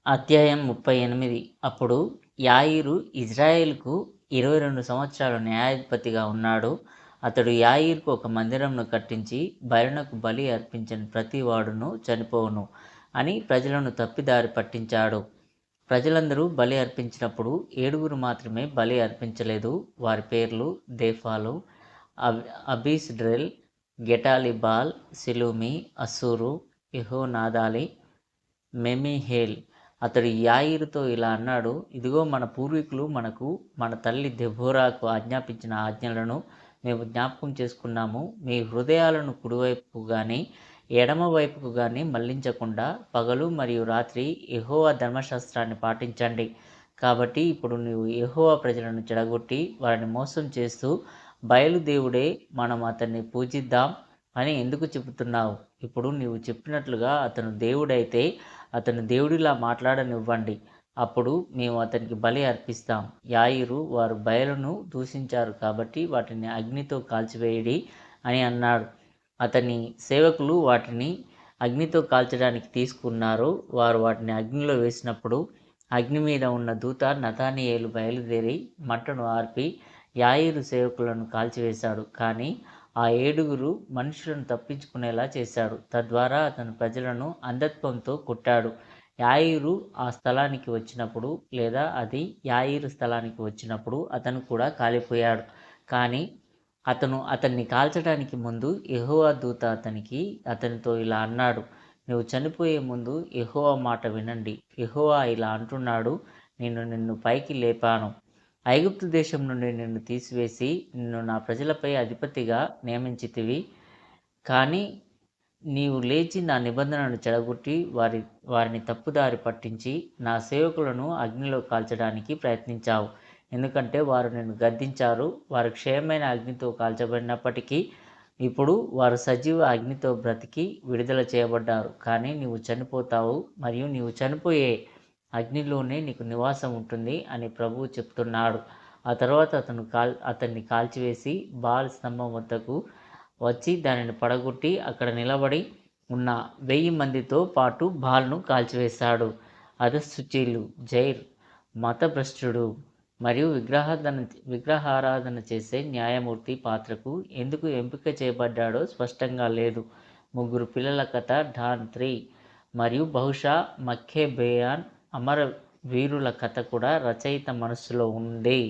అధ్యాయం 38. అప్పుడు యాయీరు ఇజ్రాయేలుకు 22 సంవత్సరాలు న్యాయాధిపతిగా ఉన్నాడు. అతడు యాయీరుకు ఒక మందిరమును కట్టించి, బయలునకు బలి అర్పించని ప్రతి వాడును చనిపోవును అని ప్రజలను తప్పిదారి పట్టించాడు. ప్రజలందరూ బలి అర్పించినప్పుడు 7 మాత్రమే బలి అర్పించలేదు. వారి పేర్లు దేఫాలు, అబీస్డ్రెల్, గెటాలిబాల్, సిలూమి, అస్సూరు, యెహోనాదాలి, మెమీహేల్. అతడు యాయీరుతో ఇలా అన్నాడు: ఇదిగో, మన పూర్వీకులు మనకు మన తల్లి దెబోరాకు ఆజ్ఞాపించిన ఆజ్ఞలను మేము జ్ఞాపకం చేసుకున్నాము. మీ హృదయాలను కుడివైపుకు గాని ఎడమ వైపుకు గాని మళ్లించకుండా పగలు మరియు రాత్రి యెహోవా ధర్మశాస్త్రాన్ని పాటించండి. కాబట్టి ఇప్పుడు నీవు యెహోవా ప్రజలను చెడగొట్టి వారిని మోసం చేస్తూ, బయలుదేవుడే మనం అతన్ని పూజిద్దాం అని ఎందుకు చెబుతున్నావు? ఇప్పుడు నీవు చెప్పినట్లుగా అతను దేవుడైతే అతను దేవుడిలా మాట్లాడనివ్వండి. అప్పుడు మేము అతనికి బలి అర్పిస్తాం. యాయీరు, వారు బయలును దూషించారు కాబట్టి వాటిని అగ్నితో కాల్చివేయుడి అని అన్నాడు. అతని సేవకులు వాటిని అగ్నితో కాల్చడానికి తీసుకున్నారు. వారు వాటిని అగ్నిలో వేసినప్పుడు అగ్ని మీద ఉన్న దూత నతానియేలు బయలుదేరి మంటను ఆర్పి యాయీరు సేవకులను కాల్చివేశాడు. కానీ ఆ 7 మనుషులను తప్పించుకునేలా చేశాడు. తద్వారా అతను ప్రజలను అంధత్వంతో కొట్టాడు. యాయీరు ఆ స్థలానికి వచ్చినప్పుడు, లేదా అది యాయీరు స్థలానికి వచ్చినప్పుడు అతను కూడా కాలిపోయాడు. కానీ అతన్ని కాల్చడానికి ముందు యెహోవా దూత అతనితో ఇలా అన్నాడు: నువ్వు చనిపోయే ముందు యెహోవా మాట వినండి. యెహోవా ఇలా అంటున్నాడు: నేను నిన్ను పైకి లేపాను, ఐగుప్తు దేశం నుండి నిన్ను తీసివేసి నిన్ను నా ప్రజలపై అధిపతిగా నియమించితివి. కానీ నీవు లేచి నా నిబంధనను చెడగొట్టి వారిని తప్పుదారి పట్టించి నా సేవకులను అగ్నిలో కాల్చడానికి ప్రయత్నించావు. ఎందుకంటే వారు నిన్ను గద్దించారు. వారు క్షయమైన అగ్నితో కాల్చబడినప్పటికీ ఇప్పుడు వారు సజీవ అగ్నితో బ్రతికి విడుదల చేయబడ్డారు. కానీ నీవు చనిపోతావు, మరియు నీవు చనిపోయే అగ్నిలోనే నీకు నివాసం ఉంటుంది అని ప్రభువు చెప్తున్నాడు. ఆ తర్వాత అతన్ని కాల్చివేసి బాల్ స్తంభం వద్దకు వచ్చి దానిని పడగొట్టి అక్కడ నిలబడి ఉన్న 1000 మందితో పాటు బాల్ను కాల్చివేశాడు. అధశుచీలు, జైర్, మతభ్రష్టుడు మరియు విగ్రహారాధన చేసే న్యాయమూర్తి పాత్రకు ఎందుకు ఎంపిక చేయబడ్డాడో స్పష్టంగా లేదు. 3 పిల్లల కథ డాన్ 3 మరియు బహుశా మక్కేబేయాన్ అమర వీరుల కథ కూడా రచయిత మనస్సులో ఉంది.